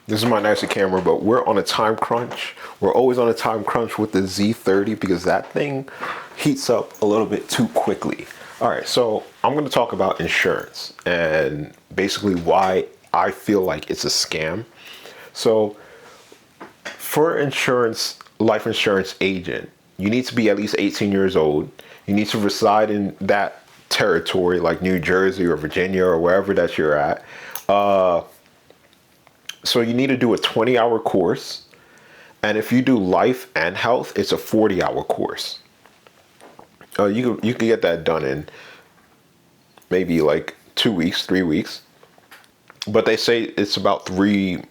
This is my nicer camera, but we're on a time crunch. We're always on a time crunch with the Z30 because that thing heats up a little bit too quickly. All right, so I'm going to talk about insurance and basically why I feel like it's a scam. So, for insurance, life insurance agent, you need to be at least 18 years old. You need to reside in that territory like New Jersey or Virginia or wherever that you're at. So you need to do a 20-hour course. And if you do life and health, it's a 40-hour course. You can get that done in maybe like 2 weeks, 3 weeks. But they say it's about 3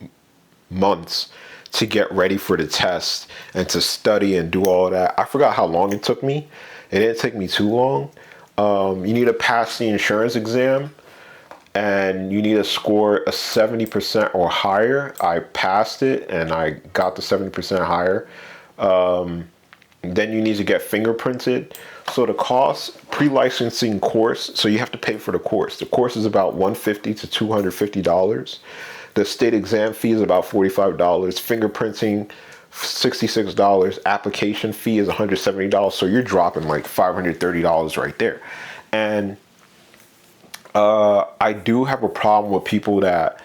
months to get ready for the test and to study and do all that. I forgot how long it took me. It didn't take me too long. You need to pass the insurance exam and you need to score a 70% or higher. I passed it and I got the 70% higher. Then you need to get fingerprinted. So the cost, pre-licensing course, so you have to pay for the course. The course is about $150 to $250. The state exam fee is about $45. Fingerprinting, $66. Application fee is $170. So you're dropping like $530 right there. And I do have a problem with people that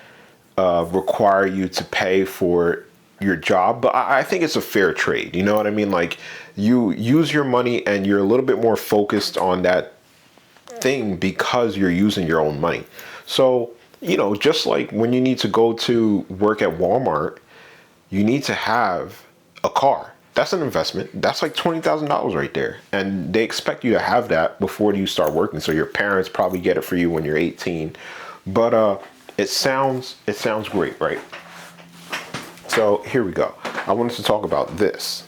require you to pay for your job, but I think it's a fair trade. You know what I mean? Like, you use your money and you're a little bit more focused on that thing because you're using your own money. So, just like when you need to go to work at Walmart, you need to have a car. That's an investment. That's like $20,000 right there. And they expect you to have that before you start working. So your parents probably get it for you when you're 18. But it sounds great, right? So here we go. I wanted to talk about this.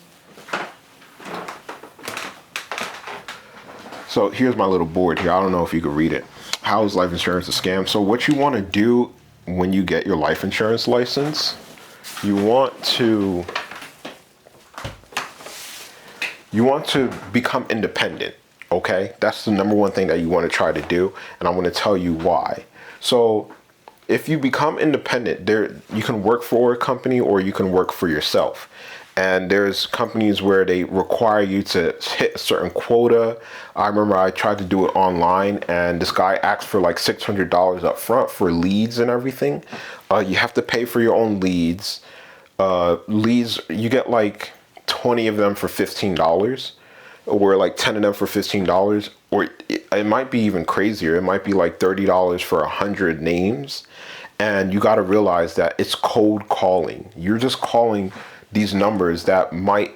So here's my little board here. I don't know if you could read it. How is life insurance a scam? So what you want to do when you get your life insurance license, you want to become independent, okay? That's the number one thing that you want to try to do, and I'm going to tell you why. So if you become independent, you can work for a company or you can work for yourself. And there's companies where they require you to hit a certain quota. I remember I tried to do it online and this guy asked for like $600 up front for leads and everything. You have to pay for your own leads. Leads, you get like 20 of them for $15 or like 10 of them for $15, or it might be even crazier. It might be like $30 for 100 names. And you got to realize that it's cold calling. You're just calling these numbers that might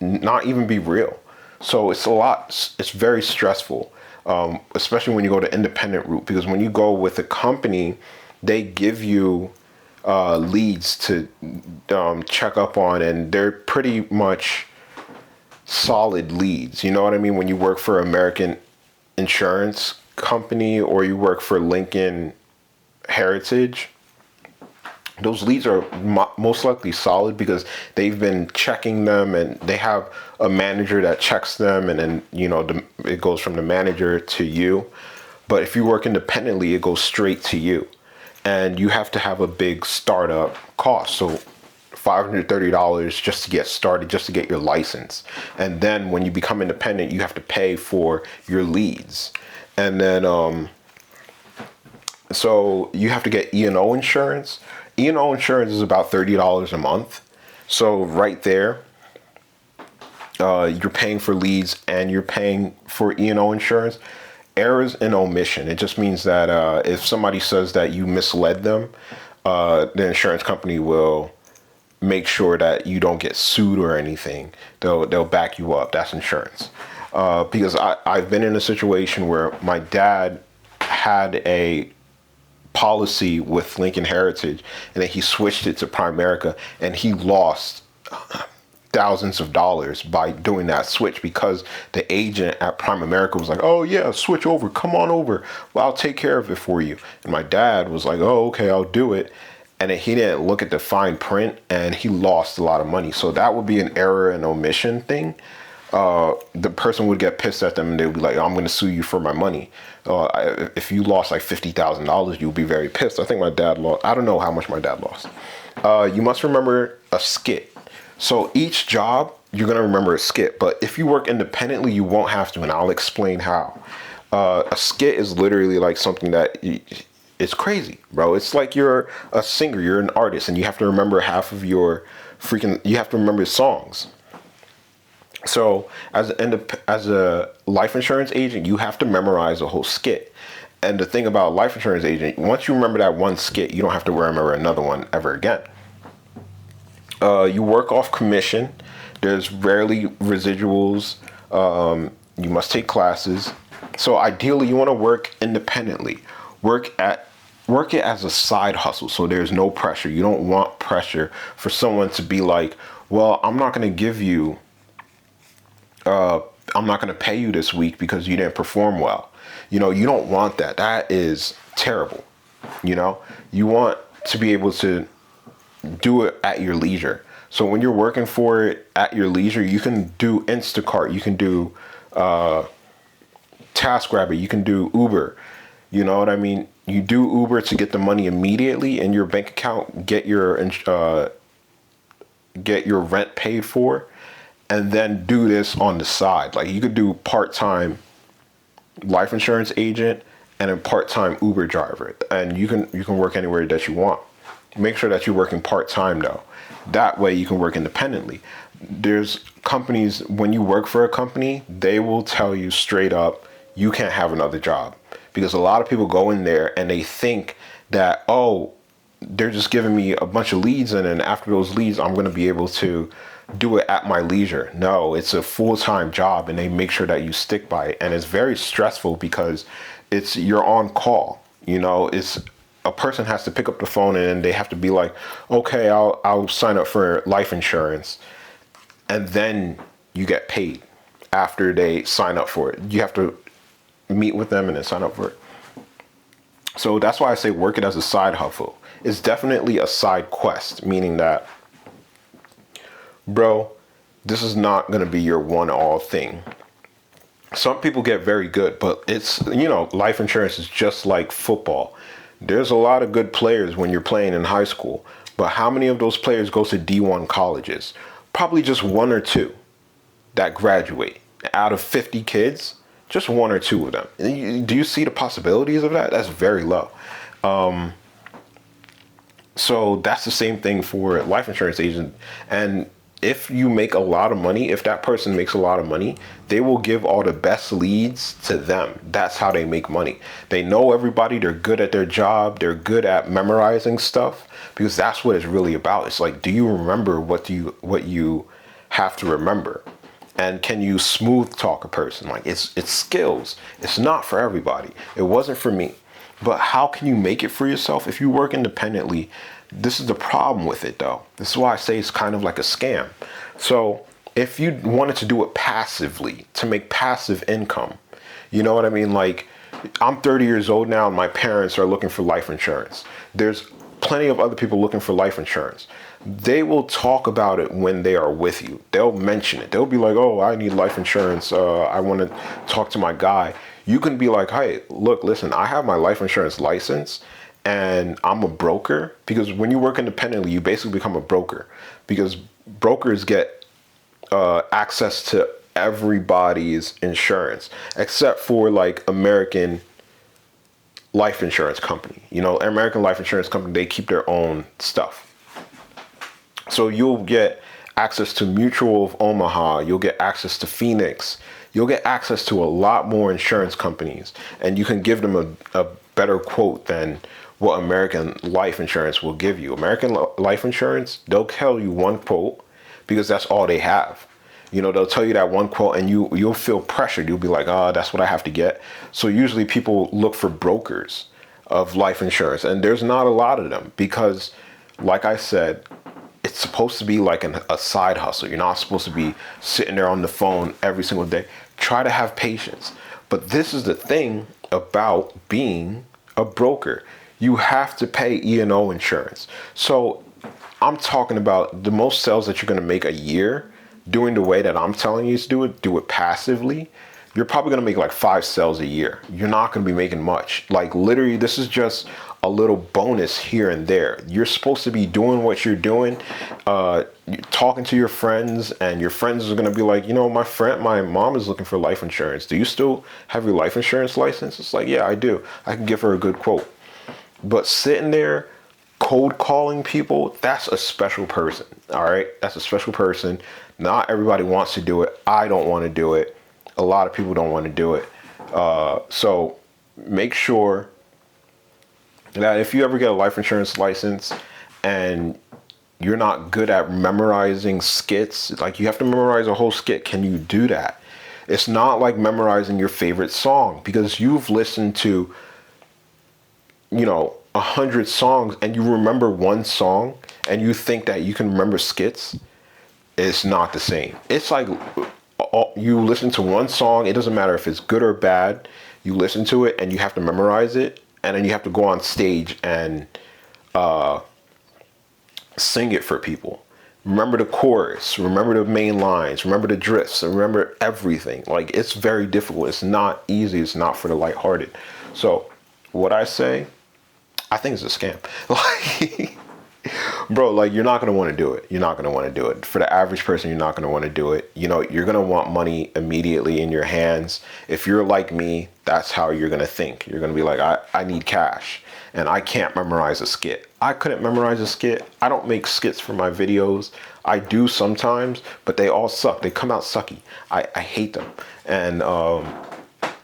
not even be real. So it's very stressful, especially when you go to independent route, because when you go with a company, they give you leads to check up on, and they're pretty much solid leads. You know what I mean? When you work for American Insurance Company or you work for Lincoln Heritage, those leads are most likely solid because they've been checking them and they have a manager that checks them, and then it goes from the manager to you. But if you work independently, it goes straight to you. And you have to have a big startup cost. So $530 just to get started, just to get your license. And then when you become independent, you have to pay for your leads. And then, so you have to get E&O insurance. E&O insurance is about $30 a month. So right there, you're paying for leads and you're paying for E&O insurance. Errors and omission. It just means that if somebody says that you misled them, the insurance company will make sure that you don't get sued or anything. They'll back you up. That's insurance. Because I've been in a situation where my dad had a policy with Lincoln Heritage and then he switched it to Primerica and he lost thousands of dollars by doing that switch because the agent at Primerica was like, oh yeah, switch over, come on over, well, I'll take care of it for you. And my dad was like, oh, okay, I'll do it. And then he didn't look at the fine print and he lost a lot of money. So that would be an error and omission thing. the person would get pissed at them and they would be like, I'm going to sue you for my money. If you lost like $50,000, you'll be very pissed. I think my dad lost, I don't know how much my dad lost. You must remember a skit. So each job, you're going to remember a skit. But if you work independently, you won't have to. And I'll explain how. A skit is literally like something that it's crazy, bro. It's like you're a singer, you're an artist, and you have to remember half of your you have to remember songs. So as a life insurance agent, you have to memorize a whole skit. And the thing about life insurance agent, once you remember that one skit, you don't have to remember another one ever again. You work off commission. There's rarely residuals. You must take classes. So ideally, you want to work independently. Work it as a side hustle. So there's no pressure. You don't want pressure for someone to be like, well, I'm not going to give you. I'm not going to pay you this week because you didn't perform well. You know, you don't want that. That is terrible. You know, you want to be able to do it at your leisure. So when you're working for it at your leisure, you can do Instacart, you can do TaskRabbit, you can do Uber. You know what I mean? You do Uber to get the money immediately in your bank account, get your rent paid for, and then do this on the side. Like you could do part-time life insurance agent and a part-time Uber driver, and you can work anywhere that you want. Make sure that you're working part-time though. That way you can work independently. There's companies, when you work for a company, they will tell you straight up, you can't have another job. Because a lot of people go in there and they think that, oh, they're just giving me a bunch of leads, and then after those leads, I'm going to be able to do it at my leisure. No, it's a full-time job, and they make sure that you stick by it. And it's very stressful because you're on call. You know, it's a person has to pick up the phone and then they have to be like, okay, I'll sign up for life insurance, and then you get paid after they sign up for it. You have to meet with them and then sign up for it. So that's why I say work it as a side hustle. It's definitely a side quest, meaning that, bro, this is not going to be your one all thing. Some people get very good, but it's, you know, life insurance is just like football. There's a lot of good players when you're playing in high school, but how many of those players go to D1 colleges? Probably just one or two that graduate. Out of 50 kids, just one or two of them. Do you see the possibilities of that? That's very low. So that's the same thing for life insurance agent. And if you make a lot of money, if that person makes a lot of money, they will give all the best leads to them. That's how they make money. They know everybody. They're good at their job. They're good at memorizing stuff, because that's what it's really about. It's like, do you remember what you have to remember? And can you smooth talk a person? Like it's skills. It's not for everybody. It wasn't for me. But how can you make it for yourself? If you work independently, this is the problem with it though. This is why I say it's kind of like a scam. So if you wanted to do it passively, to make passive income, you know what I mean? Like, I'm 30 years old now and my parents are looking for life insurance. There's plenty of other people looking for life insurance. They will talk about it when they are with you. They'll mention it. They'll be like, oh, I need life insurance. I want to talk to my guy. You can be like, hey, look, listen, I have my life insurance license and I'm a broker. Because when you work independently, you basically become a broker, because brokers get access to everybody's insurance except for like American life insurance company. You know, American life insurance company, they keep their own stuff. So you'll get access to Mutual of Omaha. You'll get access to Phoenix. You'll get access to a lot more insurance companies, and you can give them a better quote than what American life insurance will give you. American life insurance, they'll tell you one quote because that's all they have. You know, they'll tell you that one quote and you'll feel pressured. You'll be like, oh, that's what I have to get. So usually people look for brokers of life insurance, and there's not a lot of them because, like I said, it's supposed to be like a side hustle. You're not supposed to be sitting there on the phone every single day. Try to have patience. But this is the thing about being a broker. You have to pay E&O insurance. So I'm talking about the most sales that you're going to make a year. doing the way that I'm telling you to do it passively, you're probably going to make like 5 sales a year. You're not going to be making much. Like literally, this is just a little bonus here and there. You're supposed to be doing what you're doing, talking to your friends, and your friends are going to be like, my mom is looking for life insurance. Do you still have your life insurance license? It's like, yeah, I do. I can give her a good quote. But sitting there cold calling people, that's a special person. All right. That's a special person. Not everybody wants to do it. I don't want to do it. A lot of people don't want to do it. So make sure that if you ever get a life insurance license and you're not good at memorizing skits, like you have to memorize a whole skit. Can you do that? It's not like memorizing your favorite song, because you've listened to, 100 songs and you remember one song and you think that you can remember skits. It's not the same. It's like you listen to one song. It doesn't matter if it's good or bad. You listen to it and you have to memorize it. And then you have to go on stage and sing it for people. Remember the chorus, remember the main lines, remember the drifts, and remember everything. Like, it's very difficult. It's not easy. It's not for the lighthearted. So what I say, I think it's a scam. Like, bro, like, you're not going to want to do it. You're not going to want to do it. For the average person, you're not going to want to do it. You're going to want money immediately in your hands. If you're like me, that's how you're going to think. You're going to be like, I need cash and I can't memorize a skit. I couldn't memorize a skit. I don't make skits for my videos. I do sometimes, but they all suck. They come out sucky. I hate them. And,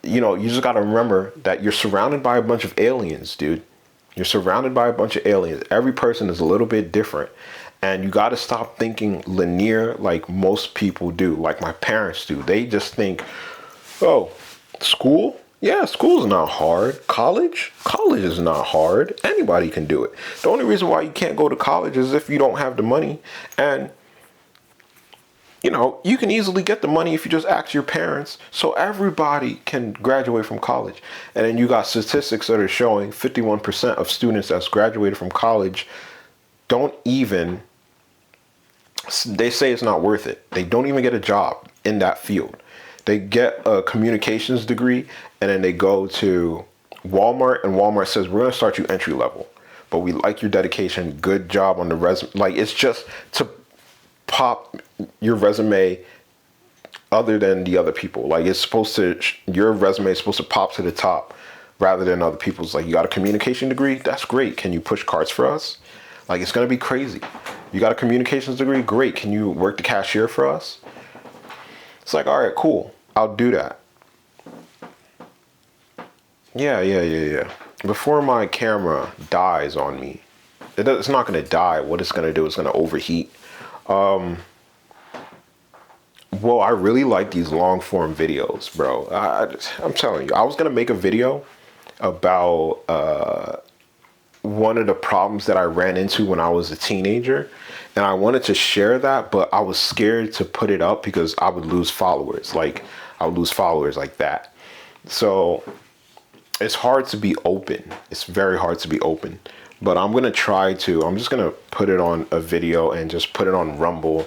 you just got to remember that you're surrounded by a bunch of aliens, dude. You're surrounded by a bunch of aliens. Every person is a little bit different. And you got to stop thinking linear like most people do, like my parents do. They just think, oh, school? Yeah, school's not hard. College? College is not hard. Anybody can do it. The only reason why you can't go to college is if you don't have the money. And you can easily get the money if you just ask your parents. So everybody can graduate from college. And then you got statistics that are showing 51% of students that's graduated from college they say it's not worth it. They don't even get a job in that field. They get a communications degree and then they go to Walmart, and Walmart says, we're going to start you entry level, but we like your dedication. Good job on the resume. Like, it's just to pop your resume other than the other people. Like, your resume is supposed to pop to the top rather than other people's. Like, you got a communication degree? That's great. Can you push carts for us? Like, it's going to be crazy. You got a communications degree? Great. Can you work the cashier for us? It's like, all right, cool. I'll do that. Yeah. Before my camera dies on me, it's not going to die. What it's going to do is going to overheat. Well, I really like these long form videos, bro. I'm telling you, I was going to make a video about one of the problems that I ran into when I was a teenager. And I wanted to share that, but I was scared to put it up because I would lose followers. Like, I would lose followers like that. So it's hard to be open. It's very hard to be open. But I'm just going to put it on a video and just put it on Rumble.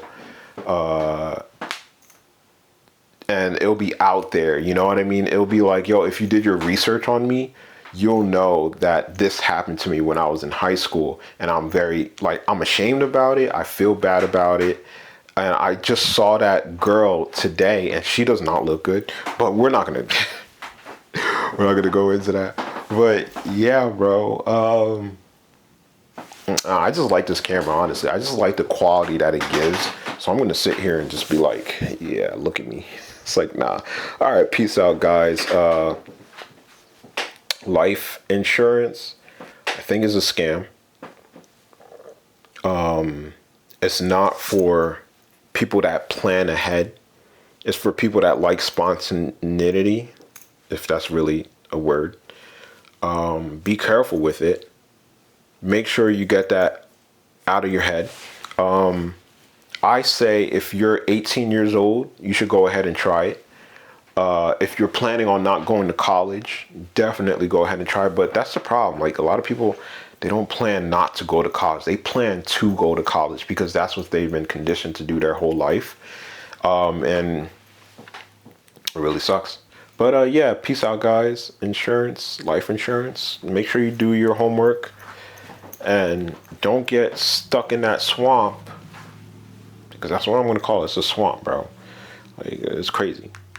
And it'll be out there. You know what I mean? It'll be like, yo, if you did your research on me, you'll know that this happened to me when I was in high school. And I'm ashamed about it. I feel bad about it. And I just saw that girl today and she does not look good, but we're not going to go into that. But yeah, bro. I just like this camera, honestly. I just like the quality that it gives. So I'm going to sit here and just be like, yeah, look at me. It's like, nah. All right. Peace out, guys. Life insurance, I think, is a scam. It's not for people that plan ahead. It's for people that like spontaneity, if that's really a word. Be careful with it. Make sure you get that out of your head. I say if you're 18 years old, you should go ahead and try it. If you're planning on not going to college, definitely go ahead and try it. But that's the problem. Like, a lot of people, they don't plan not to go to college. They plan to go to college because that's what they've been conditioned to do their whole life. And it really sucks. But yeah, peace out, guys. Insurance, life insurance. Make sure you do your homework and don't get stuck in that swamp, because that's what I'm gonna call it. It's a swamp, bro. Like, it's crazy.